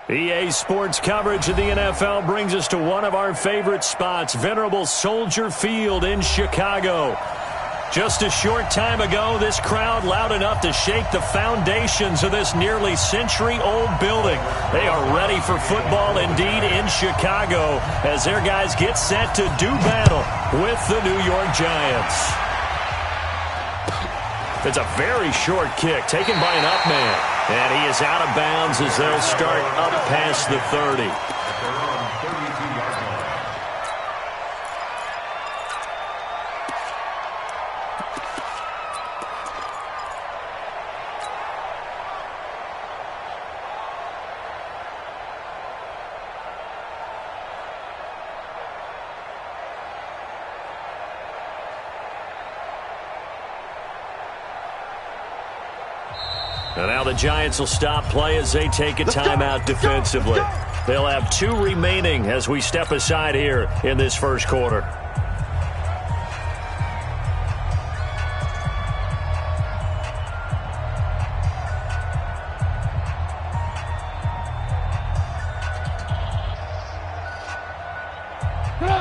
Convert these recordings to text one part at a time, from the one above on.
EA Sports coverage of the NFL brings us to one of our favorite spots, venerable Soldier Field in Chicago. Just a short time ago, this crowd loud enough to shake the foundations of this nearly century-old building. They are ready for football indeed in Chicago as their guys get set to do battle with the New York Giants. It's a very short kick taken by an up man. And he is out of bounds as they'll start up past the 30. And now the Giants will stop play as they take a timeout defensively. They'll have 2 remaining as we step aside here in this first quarter.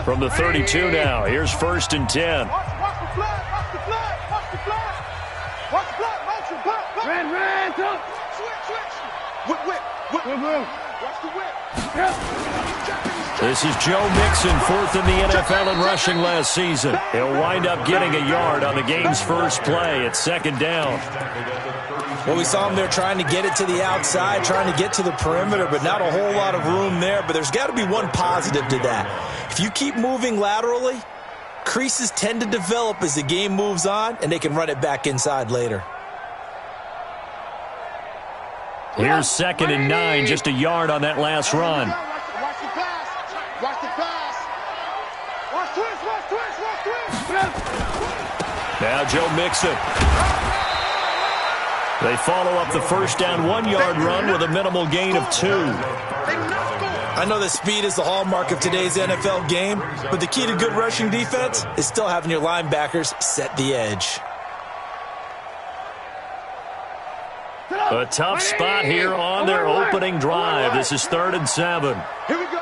From the 32 now, here's 1st and 10. Watch the flag, watch the flag, watch the flag. Watch the flag, motion, back. Ran, jump. Switch. Whip. Watch the whip. This is Joe Mixon, 4th in the NFL in rushing last season. He'll wind up getting a yard on the game's first play at 2nd down. Well, we saw him there trying to get it to the outside, trying to get to the perimeter, but not a whole lot of room there. But there's got to be one positive to that. If you keep moving laterally, creases tend to develop as the game moves on, and they can run it back inside later. Here's 2nd and 9, just a yard on that last run. Watch the pass. Watch the pass. Watch twist. Now Joe Mixon. They follow up the first down 1-yard run with a minimal gain of 2. I know that speed is the hallmark of today's NFL game, but the key to good rushing defense is still having your linebackers set the edge. A tough spot here on their opening drive. This is 3rd and 7. Here we go.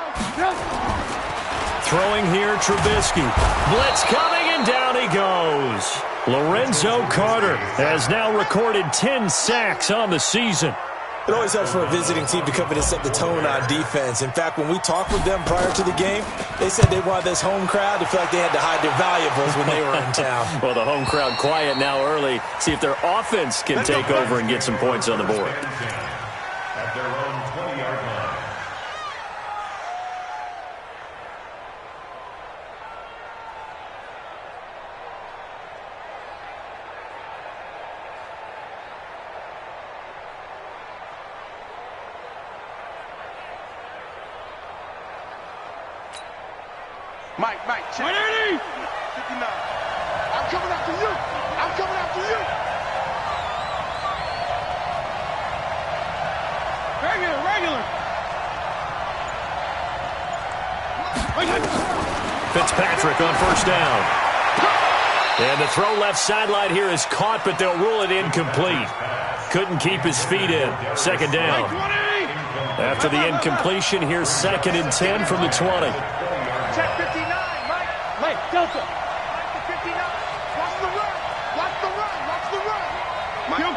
Throwing here, Trubisky. Blitz coming, and down he goes. Lorenzo Carter has now recorded 10 sacks on the season. It always helps for a visiting team to come in and set the tone on defense. In fact, when we talked with them prior to the game, they said they wanted this home crowd to feel like they had to hide their valuables when they were in town. Well, the home crowd quiet now early. See if their offense can take over and get some points on the board. At their own 20-yard line. Mike, check. 180. 59. I'm coming after you. Regular. Fitzpatrick on 1st down. And the throw left sideline here is caught, but they'll rule it incomplete. Couldn't keep his feet in. 2nd down. After the incompletion, here's 2nd and 10 from the 20. Check 59, Mike. Wait, Delta. Mike to 59. Watch the run.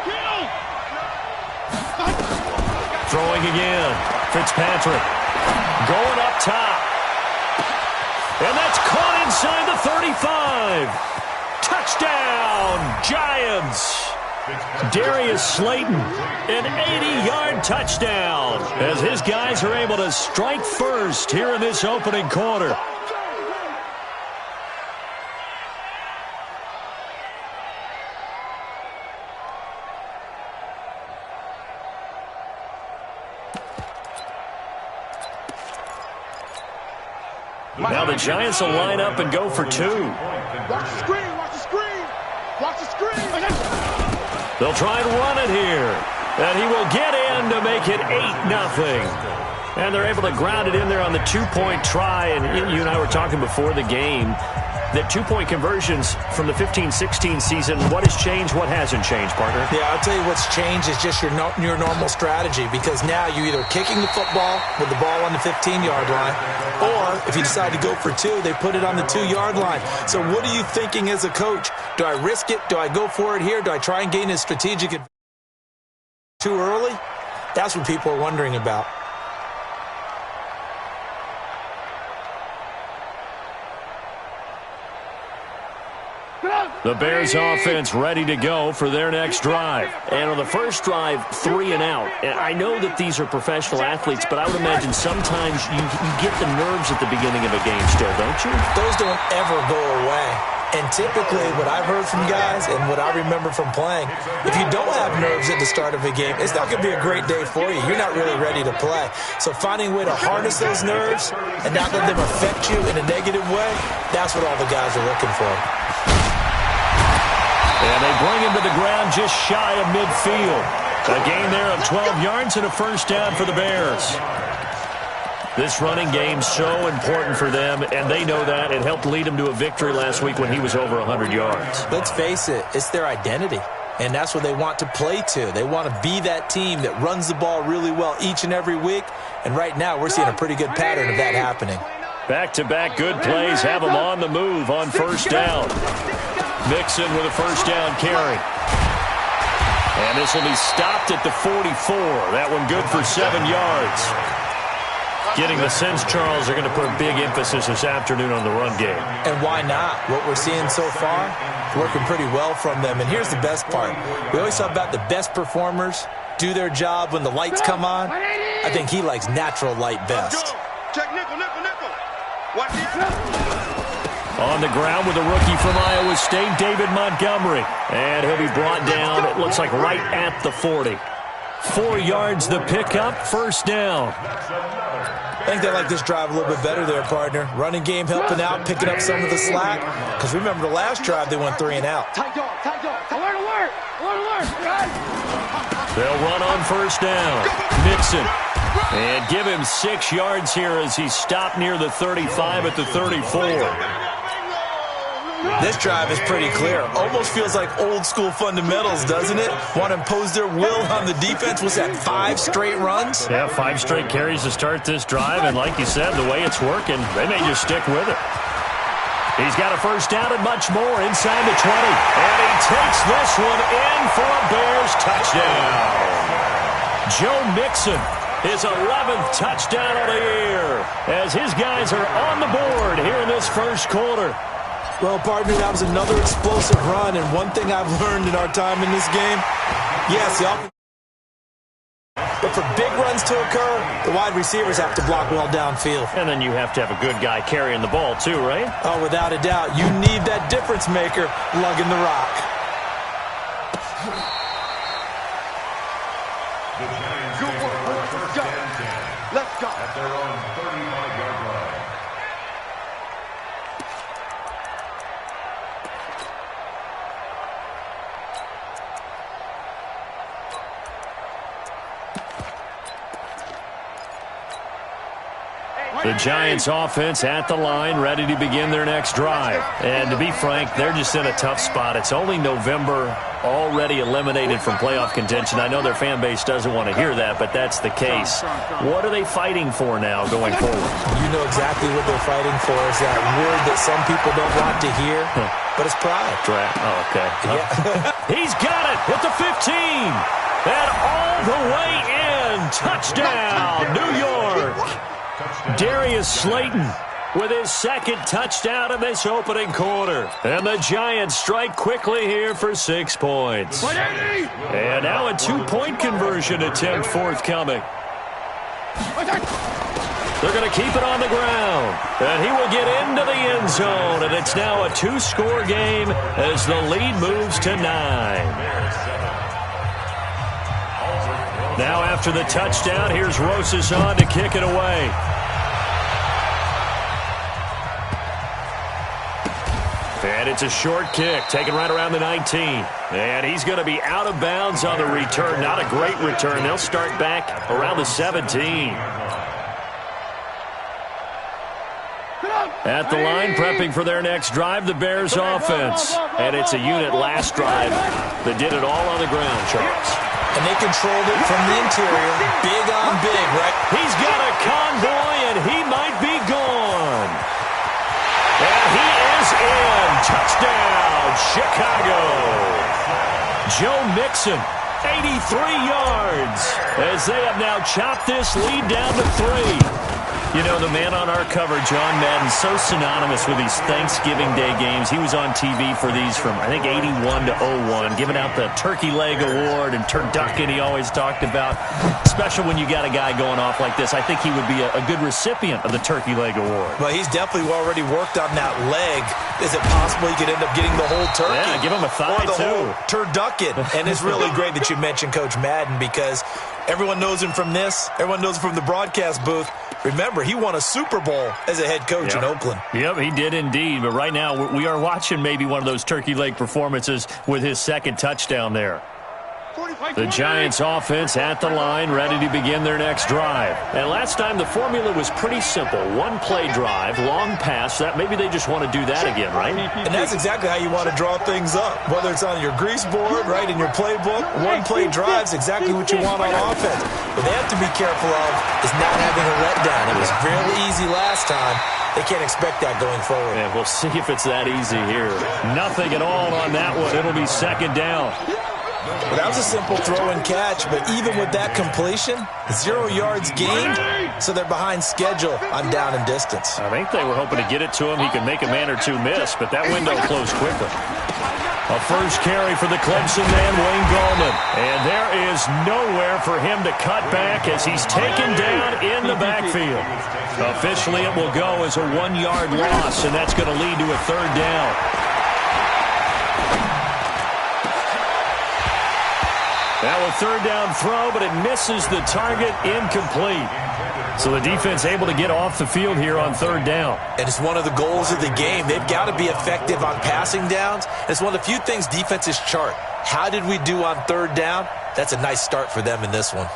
Kill. Throwing again. Fitzpatrick. Going up top. And that's caught inside the 35. Touchdown, Giants. Darius Slayton, an 80-yard touchdown as his guys are able to strike first here in this opening quarter. Now the Giants will line up and go for 2. Watch the screen. They'll try and run it here. And he will get in to make it 8-0. And they're able to ground it in there on the 2-point try. And you and I were talking before the game. that two-point conversions from the 15-16 season, what has changed, what hasn't changed, partner? Yeah, I'll tell you what's changed is just your normal strategy, because now you're either kicking the football with the ball on the 15-yard line, or if you decide to go for two, they put it on the 2-yard line. So what are you thinking as a coach? Do I risk it? Do I go for it here? Do I try and gain a strategic advantage too early? That's what people are wondering about. The Bears offense ready to go for their next drive. And on the first drive, 3 and out. And I know that these are professional athletes, but I would imagine sometimes you get the nerves at the beginning of a game still, don't you? Those don't ever go away. And typically what I've heard from guys and what I remember from playing, if you don't have nerves at the start of a game, it's not going to be a great day for you. You're not really ready to play. So finding a way to harness those nerves and not let them affect you in a negative way, that's what all the guys are looking for. And they bring him to the ground just shy of midfield. A gain there of 12 yards and a first down for the Bears. This running game so important for them, and they know that. It helped lead them to a victory last week when he was over 100 yards. Let's face it, it's their identity, and that's what they want to play to. They want to be that team that runs the ball really well each and every week, and right now we're seeing a pretty good pattern of that happening. Back-to-back good plays have them on the move on first down. Mixon with a first down carry. And this will be stopped at the 44. That one good for 7 yards. Getting the sense, Charles, they're going to put a big emphasis this afternoon on the run game. And why not? What we're seeing so far, working pretty well from them. And here's the best part. We always talk about the best performers do their job when the lights come on. I think he likes natural light best. Check nickel, nickel, nickel. Watch it. On the ground with a rookie from Iowa State, David Montgomery. And he'll be brought down, it looks like right at the 40. 4 yards the pickup, first down. I think they like this drive a little bit better there, partner. Running game helping out, picking up some of the slack. Because remember the last drive, they went 3 and out. Tight dog, tight dog. Alert. They'll run on first down. Mixon. And give him 6 yards here as he stopped near the 35 at the 34. This drive is pretty clear. Almost feels like old school fundamentals, doesn't it? Want to impose their will on the defense. Was that 5 straight runs? Yeah, 5 straight carries to start this drive. And like you said, the way it's working, they may just stick with it. He's got a first down and much more inside the 20. And he takes this one in for a Bears touchdown. Joe Mixon, his 11th touchdown of the year, as his guys are on the board here in this first quarter. Well, partner, that was another explosive run, and one thing I've learned in our time in this game, yes, but for big runs to occur, the wide receivers have to block well downfield. And then you have to have a good guy carrying the ball too, right? Oh, without a doubt. You need that difference maker lugging the rock. Good work. Let's go. At their own 35-yard line. The Giants offense at the line, ready to begin their next drive. And to be frank, they're just in a tough spot. It's only November, already eliminated from playoff contention. I know their fan base doesn't want to hear that, but that's the case. What are they fighting for now going forward? You know exactly what they're fighting for. Is that word that some people don't want to hear, but it's pride. Oh, okay. Yeah. He's got it at the 15. And all the way in. Touchdown, New York. Darius Slayton with his second touchdown in this opening quarter. And the Giants strike quickly here for 6 points. And now a 2-point conversion attempt forthcoming. They're going to keep it on the ground. And he will get into the end zone. And it's now a 2-score game as the lead moves to 9. Now after the touchdown, here's Rosas on to kick it away. And it's a short kick, taken right around the 19. And he's going to be out of bounds on the return. Not a great return. They'll start back around the 17. At the line, prepping for their next drive, the Bears offense. And it's a unit last drive that did it all on the ground, Charles. And they controlled it from the interior. Big on big, right? He's got a convoy, and he might be gone. And he is in. Touchdown, Chicago. Joe Mixon, 83 yards, as they have now chopped this lead down to 3. You know, the man on our cover, John Madden, so synonymous with these Thanksgiving Day games. He was on TV for these from, I think, 81 to 01, giving out the Turkey Leg Award and turducken he always talked about. Special when you got a guy going off like this. I think he would be a good recipient of the Turkey Leg Award. Well, he's definitely already worked on that leg. Is it possible he could end up getting the whole turkey? Yeah, give him a thigh, or the too. whole turducken. And it's really great that you mentioned Coach Madden, because everyone knows him from this. Everyone knows him from the broadcast booth. Remember, he won a Super Bowl as a head coach in Oakland. Yep, he did indeed. But right now, we are watching maybe one of those turkey leg performances with his second touchdown there. The Giants offense at the line, ready to begin their next drive. And last time, the formula was pretty simple. One play drive, long pass. That maybe they just want to do that again, right? And that's exactly how you want to draw things up. Whether it's on your grease board, right, in your playbook, one play drive's exactly what you want on offense. What they have to be careful of is not having a letdown. It was fairly easy last time. They can't expect that going forward. Yeah, we'll see if it's that easy here. Nothing at all on that one. It'll be second down. Well, that was a simple throw and catch, but even with that completion, 0 yards gained, so they're behind schedule on down and distance. I think they were hoping to get it to him. He could make a man or two miss, but that window closed quickly. A first carry for the Clemson man, Wayne Gallman. And there is nowhere for him to cut back as he's taken down in the backfield. Officially, it will go as a 1-yard loss, and that's going to lead to a third down. Now a third down throw, but it misses the target, incomplete. So the defense able to get off the field here on third down. And it's one of the goals of the game. They've got to be effective on passing downs. It's one of the few things defenses chart. How did we do on third down? That's a nice start for them in this one.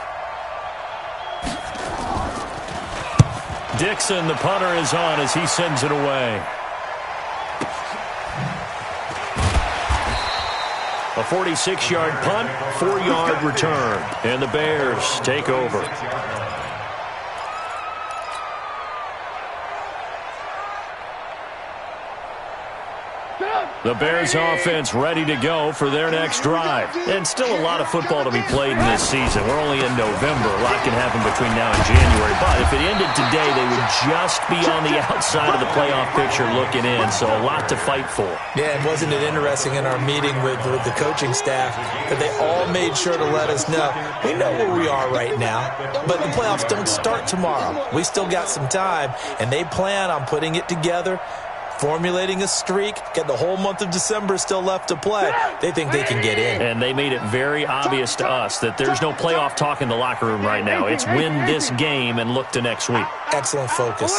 Dixon, the punter, is on as he sends it away. A 46-yard punt, 4-yard return. And the Bears take over. The Bears offense ready to go for their next drive. And still a lot of football to be played in this season. We're only in November. A lot can happen between now and January. But if it ended today, they would just be on the outside of the playoff picture looking in. So a lot to fight for. Yeah, and wasn't it interesting in our meeting with the coaching staff that they all made sure to let us know, we know where we are right now, but the playoffs don't start tomorrow. We still got some time, and they plan on putting it together, formulating a streak, get the whole month of December still left to play. They think they can get in. And they made it very obvious to us that there's no playoff talk in the locker room right now. It's win this game and look to next week. Excellent focus.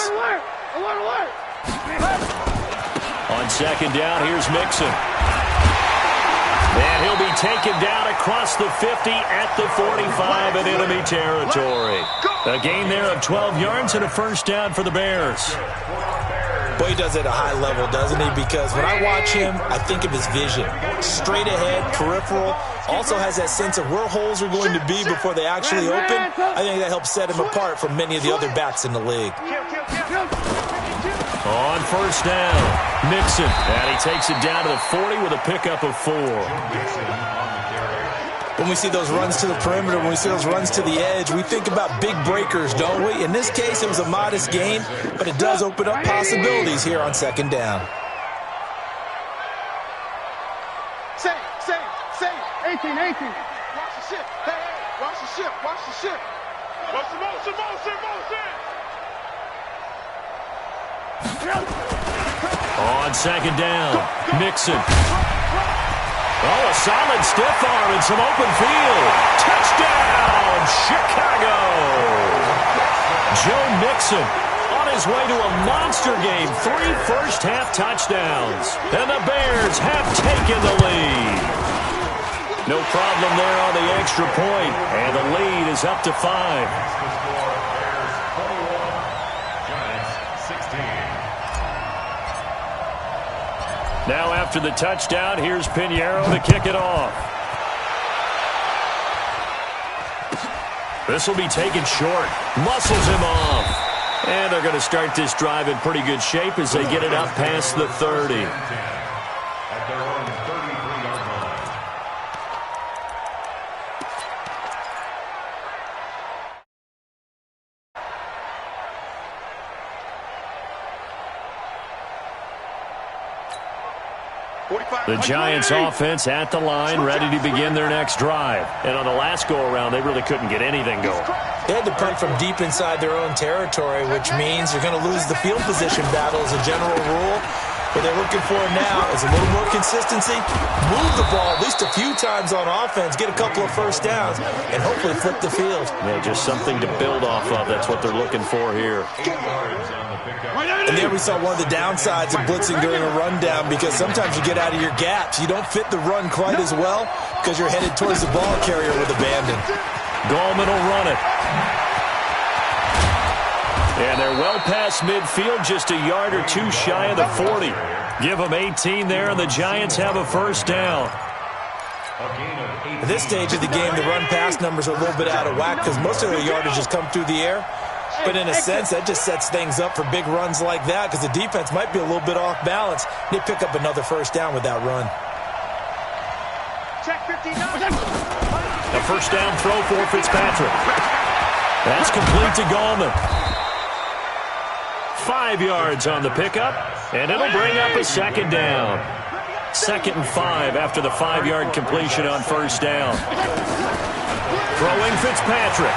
On second down, here's Mixon. And he'll be taken down across the 50 at the 45 in enemy territory. A gain there of 12 yards and a first down for the Bears. Boy, he does it at a high level, doesn't he? Because when I watch him, I think of his vision. Straight ahead, peripheral. Also has that sense of where holes are going to be before they actually open. I think that helps set him apart from many of the other backs in the league. On first down, Mixon. And he takes it down to the 40 with a pickup of 4. When we see those runs to the perimeter, when we see those runs to the edge, we think about big breakers, don't we? In this case, it was a modest gain, but it does open up possibilities here on second down. Say, 18. Watch the ship. Hey, watch the ship. Watch the motion. On second down, Mixon. Oh, a solid stiff arm and some open field. Touchdown, Chicago! Joe Mixon on his way to a monster game. 3 first-half touchdowns. And the Bears have taken the lead. No problem there on the extra point. And the lead is up to 5. Now after the touchdown, here's Pinheiro to kick it off. This will be taken short. Muscles him off. And they're going to start this drive in pretty good shape as they get it up past the 30. At their own 33-yard line. The Giants offense at the line, ready to begin their next drive. And on the last go-around, they really couldn't get anything going. They had to punt from deep inside their own territory, which means you're going to lose the field position battle as a general rule. What they're looking for now is a little more consistency, move the ball at least a few times on offense, get a couple of first downs, and hopefully flip the field. Yeah, just something to build off of. That's what they're looking for here. And there we saw one of the downsides of blitzing during a rundown, because sometimes you get out of your gaps. You don't fit the run quite as well because you're headed towards the ball carrier with abandon. Goldman will run it. And they're well past midfield, just a yard or two shy of the 40. Give them 18 there, and the Giants have a first down. At this stage of the game, the run-pass numbers are a little bit out of whack because most of their yardage has come through the air. But in a sense, that just sets things up for big runs like that because the defense might be a little bit off balance. They pick up another first down with that run. A first down throw for Fitzpatrick. That's complete to Goldman. 5 yards on the pickup, and it'll bring up a second down. 2nd and 5 after the 5-yard completion on first down. Throwing Fitzpatrick.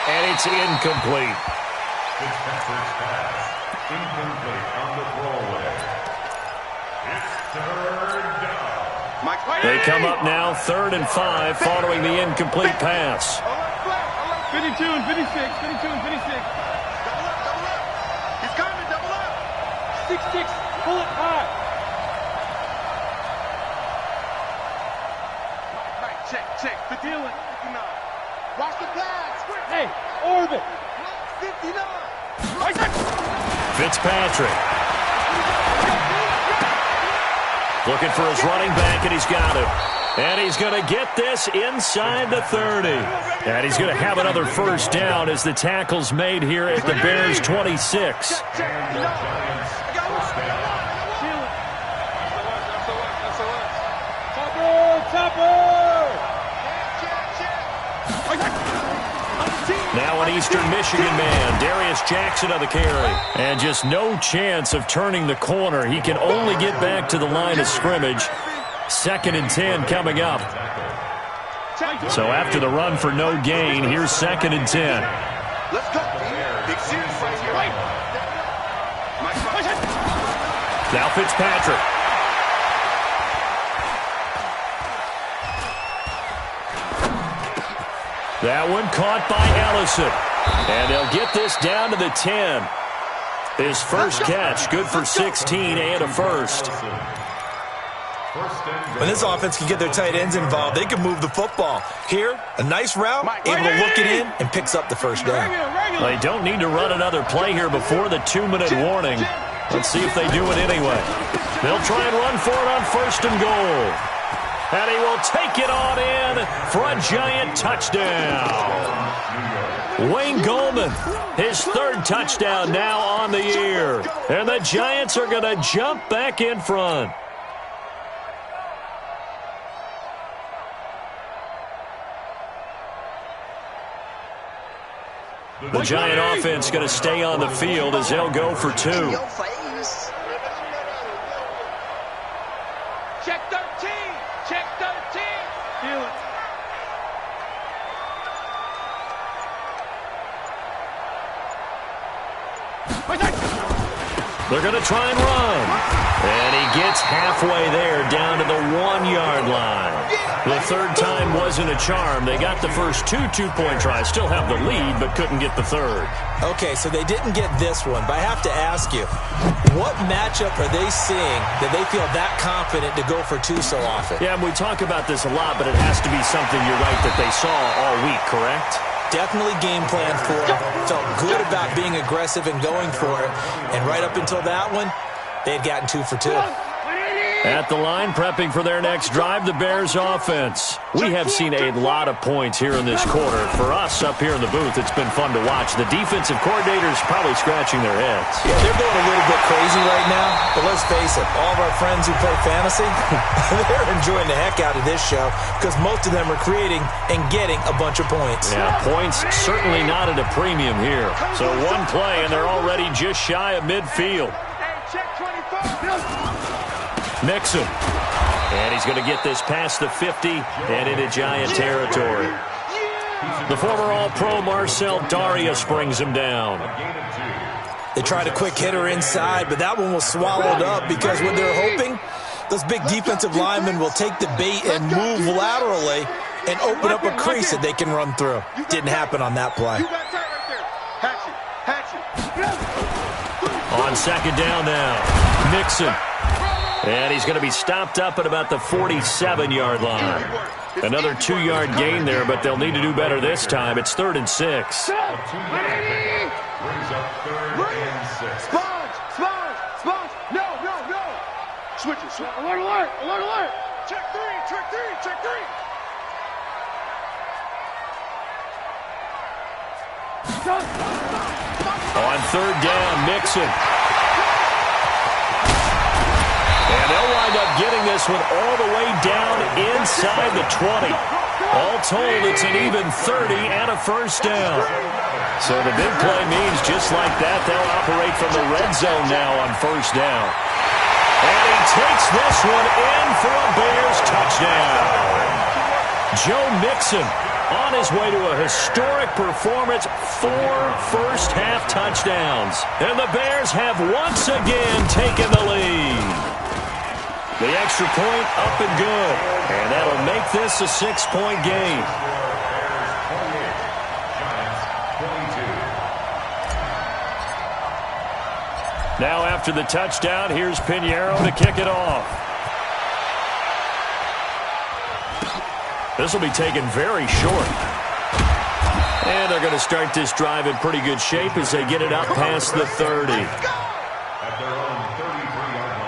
And it's incomplete. Fitzpatrick's pass. Incomplete on the throwaway. It's third down. They come up now 3rd and 5 following the incomplete pass. 52 and 56, 52 and 56. Double up. He's coming, double up. 6-6, pull it high. Right, check. 59. Watch the pass. Hey, orbit. 59. Fitzpatrick. Looking for his running back, and he's got him. And he's going to get this inside the 30. And he's going to have another first down as the tackle's made here at the Bears' 26. Now an Eastern Michigan man, Darius Jackson on the carry. And just no chance of turning the corner. He can only get back to the line of scrimmage. 2nd and 10 coming up. So after the run for no gain, here's 2nd and 10. Let's go. Big series right here. Now Fitzpatrick. That one caught by Ellison. And they'll get this down to the 10. His first catch, good for 16 and a first. When this offense can get their tight ends involved, they can move the football. Here, a nice route, able to look it in, and picks up the first down. They don't need to run another play here before the 2-minute warning. Let's see if they do it anyway. They'll try and run for it on 1st and goal. And he will take it on in for a Giant touchdown. Wayne Goldman, his 3rd touchdown now on the year. And the Giants are going to jump back in front. The Giant offense going to stay on the field as they'll go for 2. Check 13. Check 13. Feel it. They're going to try and run. And he gets halfway there down to the 1-yard line. The 3rd time wasn't a charm. They got the first 2 two-point tries. Still have the lead, but couldn't get the 3rd. Okay, so they didn't get this one, but I have to ask you, what matchup are they seeing that they feel that confident to go for 2 so often? Yeah, and we talk about this a lot, but it has to be something, you're right, that they saw all week, correct? definitely game planned for it, felt good about being aggressive and going for it, and right up until that one, they had gotten 2 for 2. At the line, prepping for their next drive, the Bears offense. We have seen a lot of points here in this quarter. For us up here in the booth, it's been fun to watch. The defensive coordinators probably scratching their heads. Yeah, they're going a little bit crazy right now, but let's face it, all of our friends who play fantasy, they're enjoying the heck out of this show because most of them are creating and getting a bunch of points. Yeah, points certainly not at a premium here. So one play, and they're already just shy of midfield. Mixon. And he's going to get this past the 50 and into Giant territory. The former All-Pro Marcel Darius brings him down. They tried a quick hitter inside, but that one was swallowed up because what they're hoping, those big defensive linemen will take the bait and move laterally and open up a crease that they can run through. Didn't happen on that play. On second down now, Mixon. And he's going to be stopped up at about the 47-yard line. Another 2-yard gain there, but they'll need to do better this time. It's 3rd and 6. Brings up 3rd and 6. Sponge. No. Switch it. Alert. Check 3. On 3rd down, Mixon. And they'll wind up getting this one all the way down inside the 20. All told, it's an even 30 and a first down. So the big play means just like that, they'll operate from the red zone now on first down. And he takes this one in for a Bears touchdown. Joe Mixon on his way to a historic performance, 4 first-half touchdowns. And the Bears have once again taken the lead. The extra point up and good. And that'll make this a 6-point game. Now after the touchdown, here's Pinheiro to kick it off. This will be taken very short. And they're going to start this drive in pretty good shape as they get it up past the 30. At their own 33-yard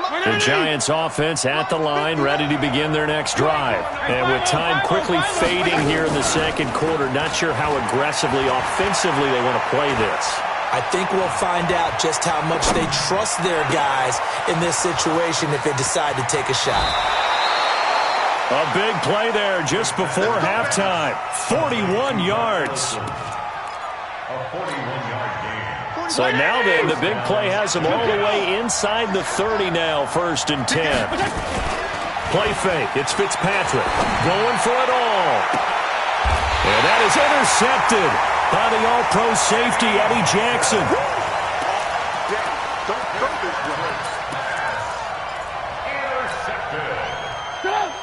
line. The Giants offense at the line, ready to begin their next drive. And with time quickly fading here in the second quarter, not sure how aggressively, offensively they want to play this. I think we'll find out just how much they trust their guys in this situation if they decide to take a shot. A big play there just before halftime. 41 yards. A 41-yard gain. So now then, the big play has them all the way inside the 30 now, 1st and 10. Play fake. It's Fitzpatrick going for it all. And that is intercepted by the All-Pro safety, Eddie Jackson.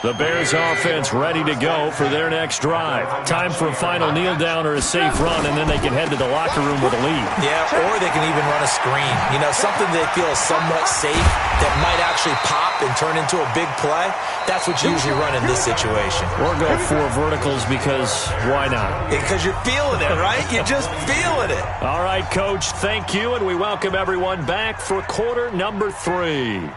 The Bears offense ready to go for their next drive. Time for a final kneel down or a safe run, and then they can head to the locker room with a lead. Yeah, or they can even run a screen. You know, something they feel is somewhat safe that might actually pop and turn into a big play. That's what you usually run in this situation. Or go 4 verticals because why not? Because you're feeling it, right? You're just feeling it. All right, Coach, thank you, and we welcome everyone back for quarter number 3.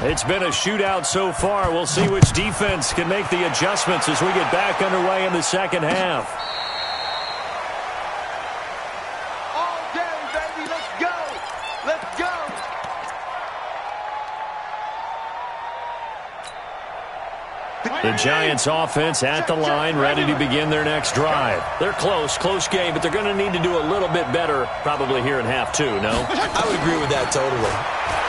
It's been a shootout so far. We'll see which defense can make the adjustments as we get back underway in the second half. All day, baby. Let's go. Let's go. The Giants offense at the line, ready to begin their next drive. They're close game, but they're going to need to do a little bit better probably here in half 2, no? I would agree with that totally.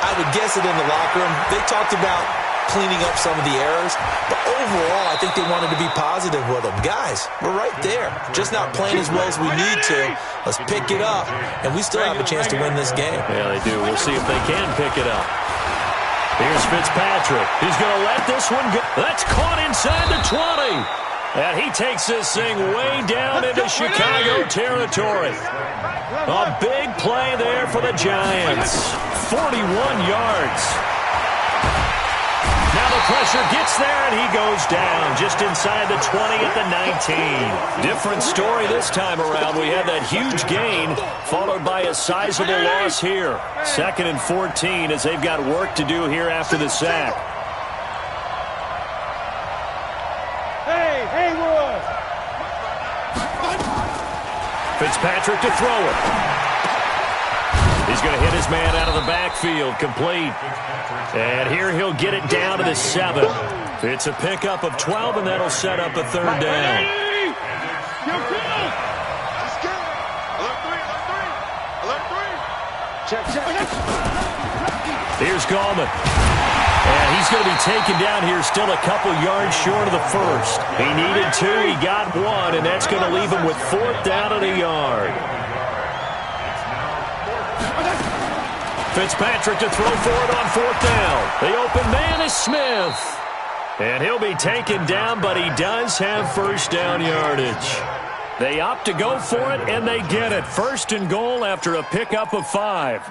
I would guess it in the locker room. They talked about cleaning up some of the errors, but overall, I think they wanted to be positive with them. Guys, we're right there. Just not playing as well as we need to. Let's pick it up, and we still have a chance to win this game. Yeah, they do. We'll see if they can pick it up. Here's Fitzpatrick. He's going to let this one go. That's caught inside the 20. And he takes this thing way down into Chicago territory. A big play there for the Giants. 41 yards. Now the pressure gets there, and he goes down just inside the 20 at the 19. Different story this time around. We had that huge gain, followed by a sizable loss here. 2nd and 14 as they've got work to do here after the sack. Fitzpatrick to throw it. He's going to hit his man out of the backfield, complete. And here he'll get it down to the 7. It's a pickup of 12, and that'll set up a 3rd down. Here's Gotem. And he's going to be taken down here still a couple yards short of the 1st. He needed 2, he got 1, and that's going to leave him with 4th down and a yard. Fitzpatrick to throw for it on 4th down. The open man is Smith. And he'll be taken down, but he does have 1st down yardage. They opt to go for it, and they get it. 1st and goal after a pickup of 5.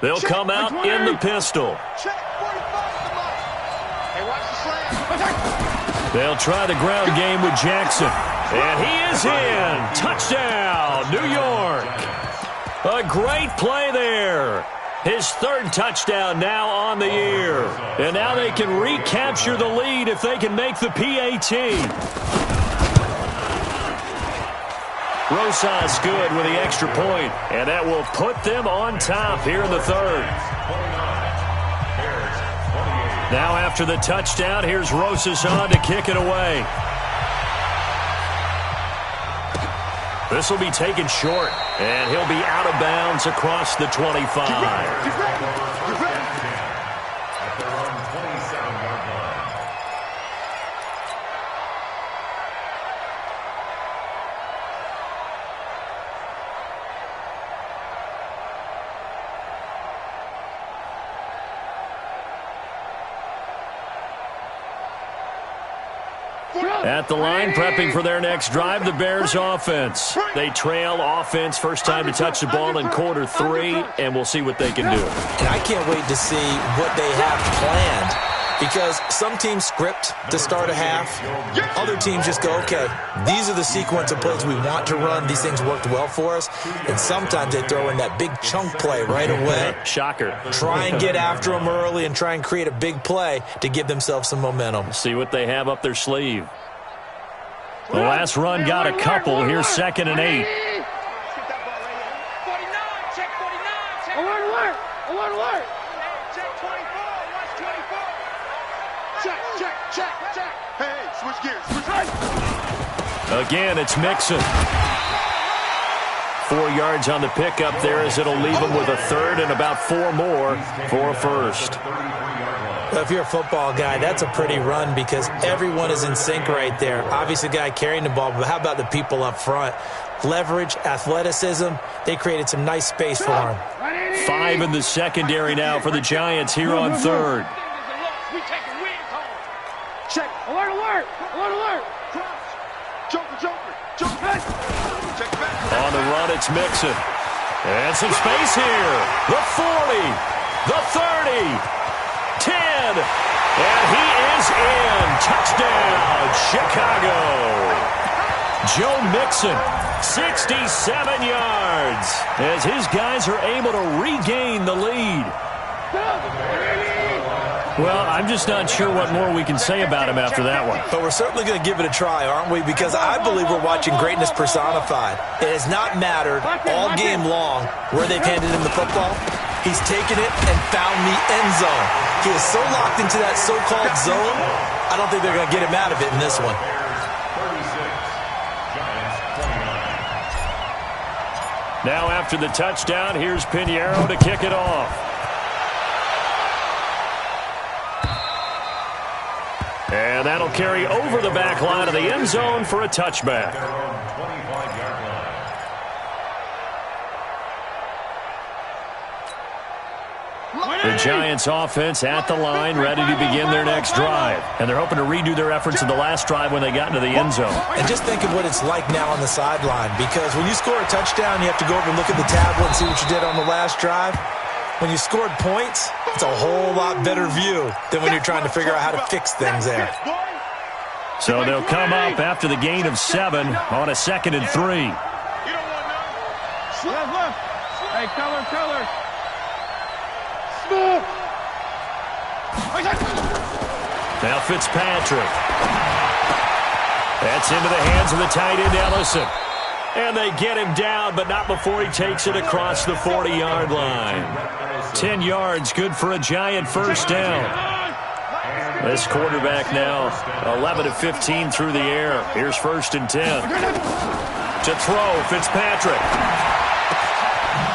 They'll come out in the pistol. They'll try the ground game with Jackson. And he is in. Touchdown, New York. A great play there. His 3rd touchdown now on the year. And now they can recapture the lead if they can make the PAT. Rosas good with the extra point, and that will put them on top here in the 3rd. Now after the touchdown, here's Rosas on to kick it away. This will be taken short, and he'll be out of bounds across the 25. At the line, prepping for their next drive, the Bears offense. They trail offense, first time to touch the ball in quarter 3, and we'll see what they can do. And I can't wait to see what they have planned, because some teams script to start a half. Other teams just go, okay, these are the sequence of plays we want to run. These things worked well for us. And sometimes they throw in that big chunk play right away. Shocker. Try and get after them early and try and create a big play to give themselves some momentum. See what they have up their sleeve. The last run got a couple. Here's 2nd and 8. Again, it's Mixon. 4 yards on the pickup there as it'll leave him with a 3rd and about 4 more for a 1st. If you're a football guy, that's a pretty run because everyone is in sync right there. Obviously, the guy carrying the ball, but how about the people up front? Leverage, athleticism, they created some nice space for him. 5 in the secondary now for the Giants here on 3rd. Check. Alert, alert. Alert, alert. Joker, joker. Joker. Check back. On the run, it's Mixon. And some space here. The 40. The 30. 10. And he is in. Touchdown, Chicago. Joe Mixon, 67 yards, as his guys are able to regain the lead. Well, I'm just not sure what more we can say about him after that one. But we're certainly going to give it a try, aren't we? Because I believe we're watching greatness personified. It has not mattered all game long where they've handed him the football. He's taken it and found the end zone. He is so locked into that so-called zone, I don't think they're going to get him out of it in this one. Now after the touchdown, here's Pinheiro to kick it off. And that'll carry over the back line of the end zone for a touchback. The Giants offense at the line, ready to begin their next drive. And they're hoping to redo their efforts in the last drive when they got into the end zone. And just think of what it's like now on the sideline, because when you score a touchdown, you have to go over and look at the tablet and see what you did on the last drive. When you scored points, it's a whole lot better view than when you're trying to figure out how to fix things there. So they'll come up after the gain of 7 on a 2nd and 3. Hey, color. Now Fitzpatrick. That's into the hands of the tight end, Ellison. And they get him down, but not before he takes it across the 40-yard line. 10 yards, good for a Giant first down. This quarterback now 11 of 15 through the air. Here's 1st and 10. To throw, Fitzpatrick.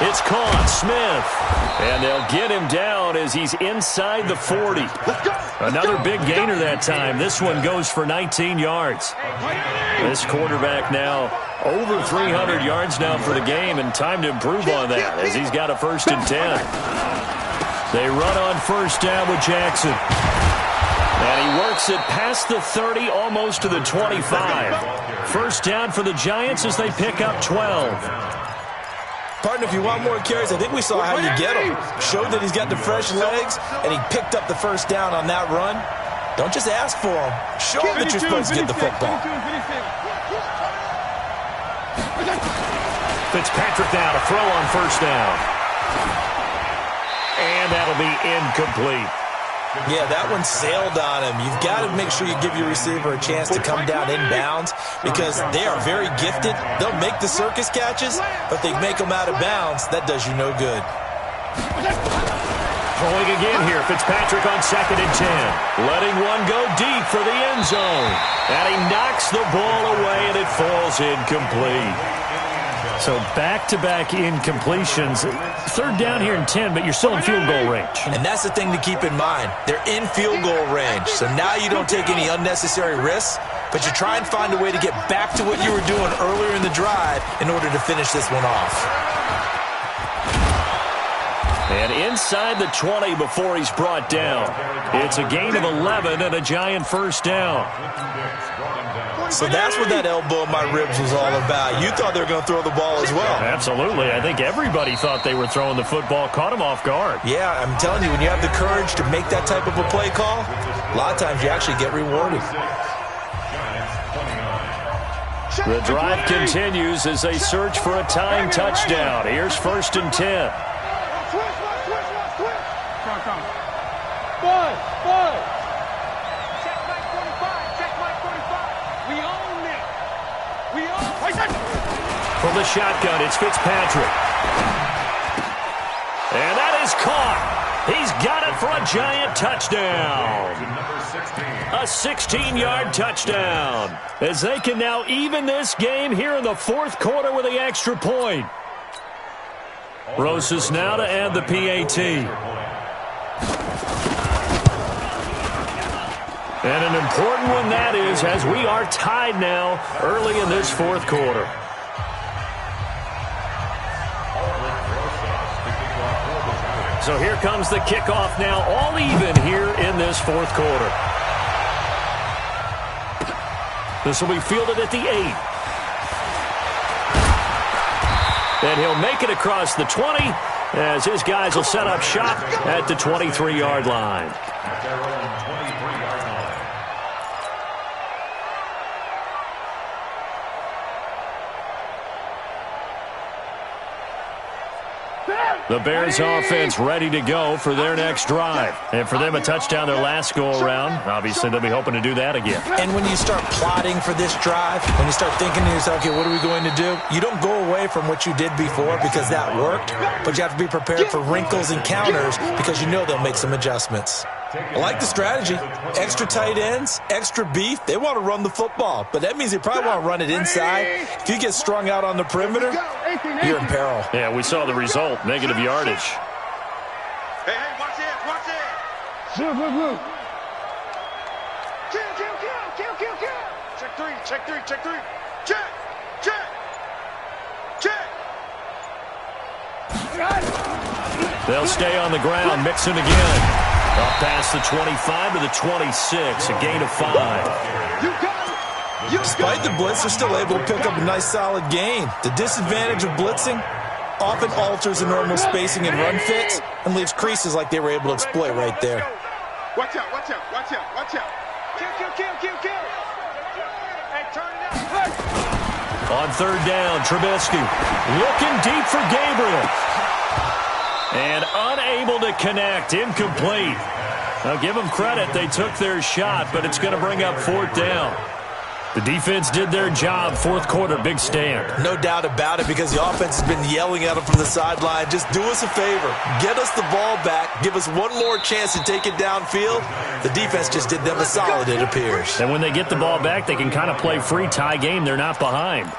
It's caught, Smith. And they'll get him down as he's inside the 40. Another big gainer that time. This one goes for 19 yards. This quarterback now over 300 yards now for the game, and time to improve on that as he's got a 1st and 10. They run on 1st down with Jackson. And he works it past the 30, almost to the 25. 1st down for the Giants as they pick up 12. Partner, if you want more carries, I think we saw how you get him. Showed that he's got the fresh legs, and he picked up the 1st down on that run. Don't just ask for him. Show him that you're supposed to get the football. Fitzpatrick now to throw on 1st down. And that'll be incomplete. Yeah, that one sailed on him. You've got to make sure you give your receiver a chance to come down inbounds because they are very gifted. They'll make the circus catches, but they make them out of bounds. That does you no good. Throwing again here, Fitzpatrick on 2nd and 10. Letting one go deep for the end zone. And he knocks the ball away, and it falls incomplete. So back-to-back incompletions. 3rd down here and 10, but you're still in field goal range. And that's the thing to keep in mind. They're in field goal range. So now you don't take any unnecessary risks, but you try and find a way to get back to what you were doing earlier in the drive in order to finish this one off. And inside the 20 before he's brought down. It's a gain of 11 and a Giant 1st down. So that's what that elbow in my ribs was all about. You thought they were going to throw the ball as well. Absolutely. I think everybody thought they were throwing the football. Caught him off guard. Yeah, I'm telling you, when you have the courage to make that type of a play call, a lot of times you actually get rewarded. The drive continues as they search for a tying touchdown. Here's 1st and 10. From the shotgun, it's Fitzpatrick. And that is caught. He's got it for a Giant touchdown. A 16-yard touchdown. As they can now even this game here in the 4th quarter with the extra point. Rosas now to add the PAT. And an important one that is, as we are tied now early in this 4th quarter. So here comes the kickoff now, all even here in this 4th quarter. This will be fielded at the 8. And he'll make it across the 20 as his guys will set up shop at the 23-yard line. The Bears offense ready to go for their next drive. And for them, a touchdown their last go-around. Obviously, they'll be hoping to do that again. And when you start plotting for this drive, when you start thinking to yourself, okay, what are we going to do? You don't go away from what you did before because that worked, but you have to be prepared for wrinkles and counters because you know they'll make some adjustments. I like the strategy. Extra tight ends, extra beef. They want to run the football, but that means they probably want to run it inside. If you get strung out on the perimeter, you're in peril. Yeah, we saw the result, negative yardage. Hey, watch it, watch it. Check three, check three, check three. Check, check, check. They'll stay on the ground. Mixon again. Up past the 25 to the 26. A gain of 5. Despite the blitz, they're still able to pick up a nice solid gain. The disadvantage of blitzing often alters the normal spacing and run fits and leaves creases like they were able to exploit right there. Watch out, watch out, watch out, watch out. Kill. Hey, turn it up. On third down, Trubisky looking deep for Gabriel. And unable to connect. Incomplete. Now give them credit. They took their shot, but it's going to bring up fourth down. The defense did their job. Fourth quarter, big stand. No doubt about it, because the offense has been yelling at them from the sideline. Just do us a favor. Get us the ball back. Give us one more chance to take it downfield. The defense just did them a solid, it appears. And when they get the ball back, they can kind of play free, tie game. They're not behind.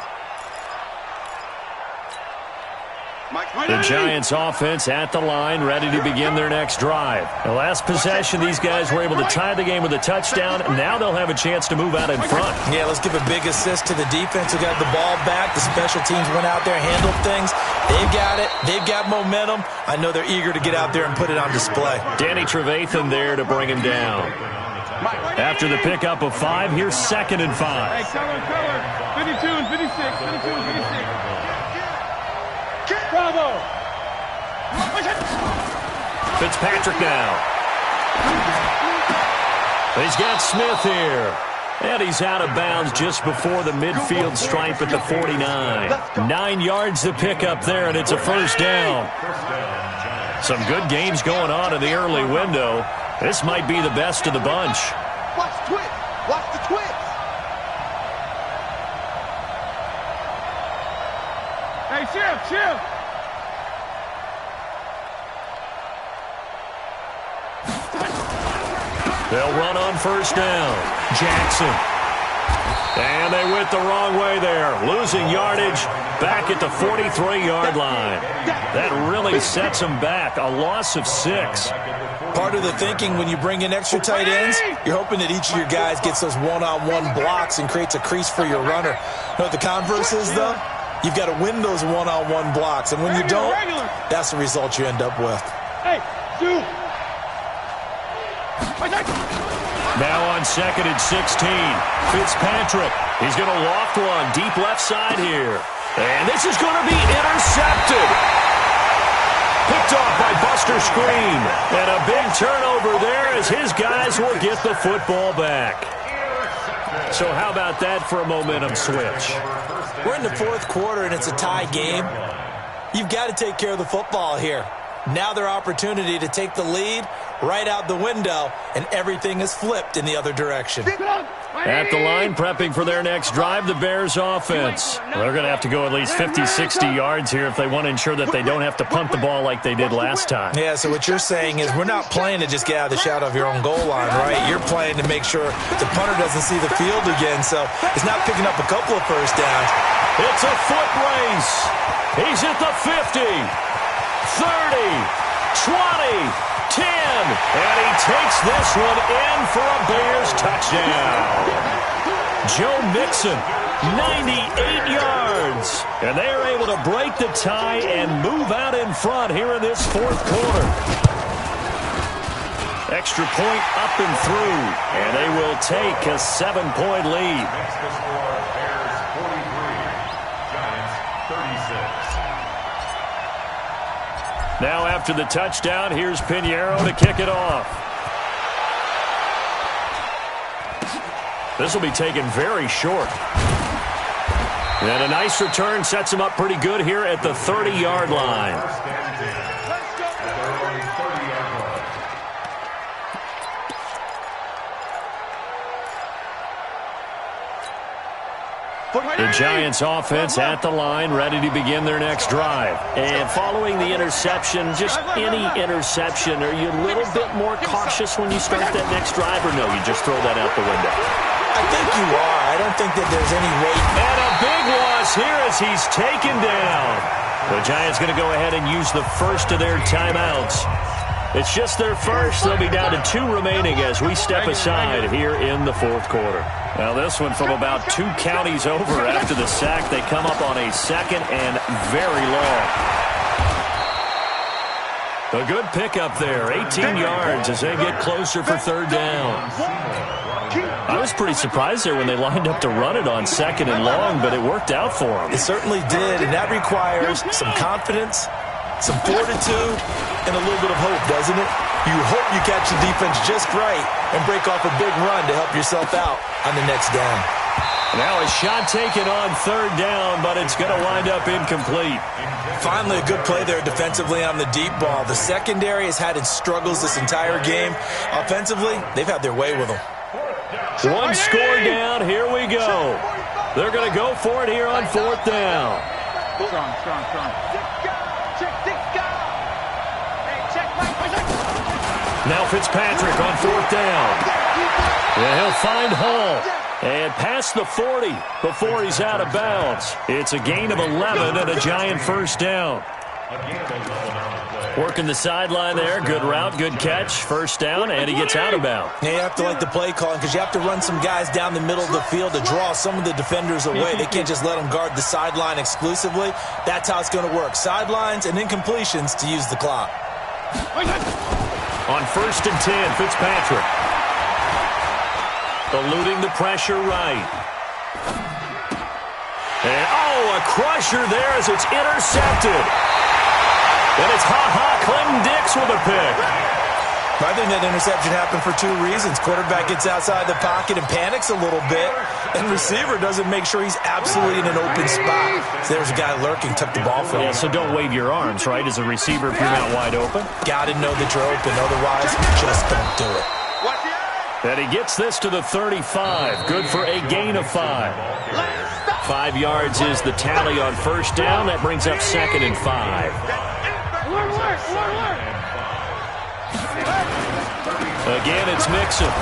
The Giants offense at the line, ready to begin their next drive. The last possession, these guys were able to tie the game with a touchdown. Now they'll have a chance to move out in front. Yeah, let's give a big assist to the defense who got the ball back. The special teams went out there, handled things. They've got it. They've got momentum. I know they're eager to get out there and put it on display. Danny Trevathan there to bring him down. After the pickup of 5, here's 2nd and 5. Hey, color. 52 and 56. 52 and 56. Bravo! Fitzpatrick now. He's got Smith here. And he's out of bounds just before the midfield stripe at the 49. 9 yards to pick up there, and it's a first down. Some good games going on in the early window. This might be the best of the bunch. Watch the twist. Watch the twist. Hey, chill. They'll run on first down. Jackson. And they went the wrong way there. Losing yardage back at the 43-yard line. That really sets them back. A loss of 6. Part of the thinking when you bring in extra tight ends, you're hoping that each of your guys gets those one-on-one blocks and creates a crease for your runner. You know what the converse is, though? You've got to win those one-on-one blocks. And when you don't, that's the result you end up with. Hey, shoot. Now on 2nd and 16, Fitzpatrick. He's going to loft one deep left side here. And this is going to be intercepted. Picked off by Buster Screen. And a big turnover there as his guys will get the football back. So how about that for a momentum switch? We're in the fourth quarter, and it's a tie game. You've got to take care of the football here. Now their opportunity to take the lead right out the window, and everything is flipped in the other direction. At the line, prepping for their next drive, the Bears offense. They're going to have to go at least 50, 60 yards here if they want to ensure that they don't have to punt the ball like they did last time. Yeah, so what you're saying is we're not playing to just get out of the shadow of your own goal line, right? You're playing to make sure the punter doesn't see the field again, so it's not picking up a couple of first downs. It's a foot race. He's at the 50, 30, 20, 10, and he takes this one in for a Bears touchdown. Joe Mixon, 98 yards. And they are able to break the tie and move out in front here in this fourth quarter. Extra point up and through, and they will take a 7-point lead. Next to score, Bears 43, Giants 36. Now after the touchdown, here's Pinheiro to kick it off. This will be taken very short. And a nice return sets him up pretty good here at the 30-yard line. The Giants offense at the line, ready to begin their next drive. And following the interception, just any interception, are you a little bit more cautious when you start that next drive, or no, you just throw that out the window? I think you are. I don't think that there's any weight. And a big loss here as he's taken down. The Giants going to go ahead and use the first of their timeouts. It's just their first. They'll be down to 2 remaining as we step aside here in the fourth quarter. Now this one from about 2 counties over after the sack. They come up on a second and very long. A good pickup there, 18 yards as they get closer for third down. I was pretty surprised there when they lined up to run it on second and long, but it worked out for them. It certainly did, and that requires some confidence, some fortitude, and a little bit of hope, doesn't it? You hope you catch the defense just right and break off a big run to help yourself out on the next down. Now a shot taken on third down, but it's going to wind up incomplete. Finally, a good play there defensively on the deep ball. The secondary has had its struggles this entire game. Offensively, they've had their way with them. One score down. Here we go. They're going to go for it here on fourth down. Now Fitzpatrick on fourth down. Yeah, he'll find Hall. And past the 40 before he's out of bounds. It's a gain of 11 and a giant first down. Working the sideline there. Good route, good catch. First down, and he gets out of bounds. Yeah, you have to like the play calling because you have to run some guys down the middle of the field to draw some of the defenders away. They can't just let them guard the sideline exclusively. That's how it's going to work. Sidelines and incompletions to use the clock. On first and 10, Fitzpatrick. Eluding the pressure right. And, a crusher there as it's intercepted. And it's Clinton Dix with a pick. I think that interception happened for 2 reasons. Quarterback gets outside the pocket and panics a little bit, and receiver doesn't make sure he's absolutely in an open spot. So there's a guy lurking, took the ball from him. Yeah, so don't wave your arms, right, as a receiver if you're not wide open. Got to know that you're open, otherwise just don't do it. And he gets this to the 35. Good for a gain of 5. 5 yards is the tally on first down. That brings up second and 5. Again, it's Mixon.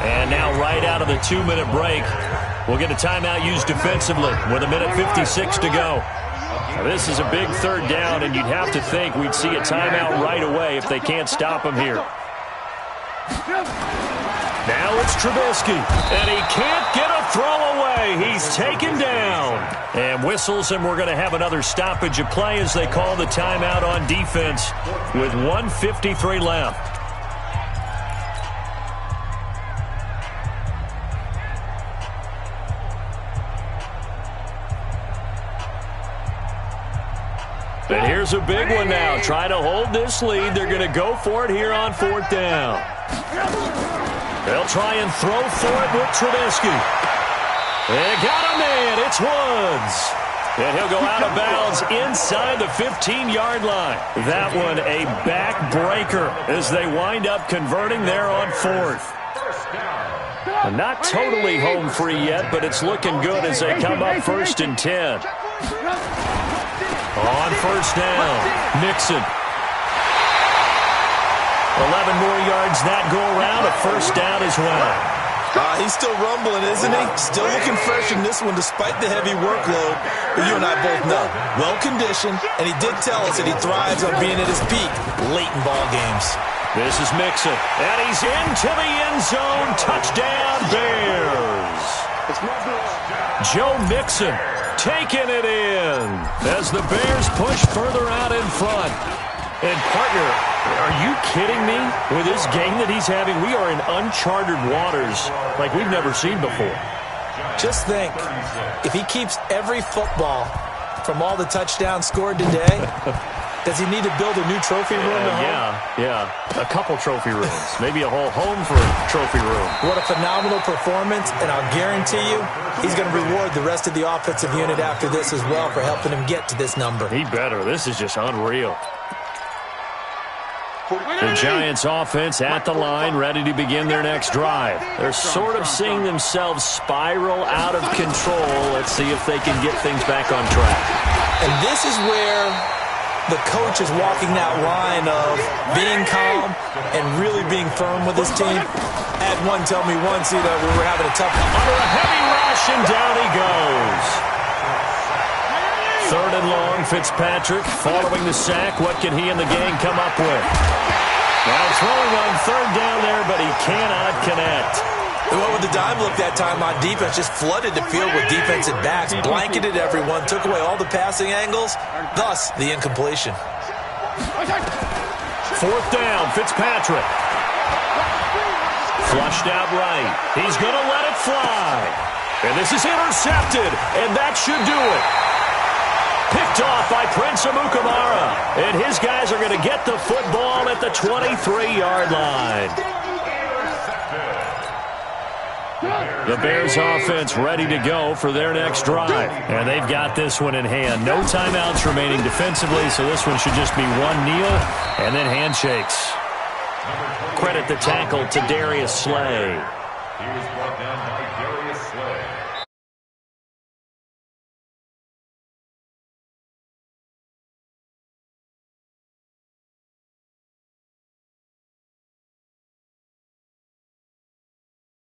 And now right out of the 2-minute break, we'll get a timeout used defensively with 1:56 to go. Now, this is a big third down, and you'd have to think we'd see a timeout right away if they can't stop him here. Now it's Trubisky, and he can't get a throw away. He's taken down. And whistles, and we're going to have another stoppage of play as they call the timeout on defense with 1:53 left. And here's a big one now. Trying to hold this lead. They're going to go for it here on fourth down. They'll try and throw for it with Trubisky. They got a man. It's Woods. And he'll go out of bounds inside the 15-yard line. That one a backbreaker as they wind up converting there on fourth. Not totally home free yet, but it's looking good as they come up first and 10. On first down, Mixon. 11 more yards that go around, a first down as well. He's still rumbling, isn't he? Still looking fresh in this one despite the heavy workload. But you and I both know, well-conditioned, and he did tell us that he thrives on being at his peak late in ball games. This is Mixon, and he's into the end zone. Touchdown, Bears. Joe Mixon taking it in as the Bears push further out in front. And, partner, are you kidding me? With this game that he's having, we are in uncharted waters like we've never seen before. Just think, if he keeps every football from all the touchdowns scored today, does he need to build a new trophy room at home? Yeah. A couple trophy rooms. Maybe a whole home for a trophy room. What a phenomenal performance, and I'll guarantee you he's going to reward the rest of the offensive unit after this as well for helping him get to this number. He better. This is just unreal. The Giants offense at the line, ready to begin their next drive. They're sort of seeing themselves spiral out of control. Let's see if they can get things back on track. And this is where the coach is walking that line of being calm and really being firm with his team. I had one tell me once, we were having a tough... Under a heavy rush, and down he goes. 3rd and long, Fitzpatrick following the sack. What can he and the gang come up with? Now throwing on 3rd down there, but he cannot connect. Well, with the dime look that time on defense, just flooded the field with defensive backs, blanketed everyone, took away all the passing angles, thus the incompletion. 4th down, Fitzpatrick. Flushed out right. He's going to let it fly. And this is intercepted, and that should do it. Picked off by Prince Amukamara. And his guys are going to get the football at the 23-yard line. The Bears offense ready to go for their next drive. And they've got this one in hand. No timeouts remaining defensively, so this one should just be one kneel and then handshakes. Credit the tackle to Darius Slay. He was brought down by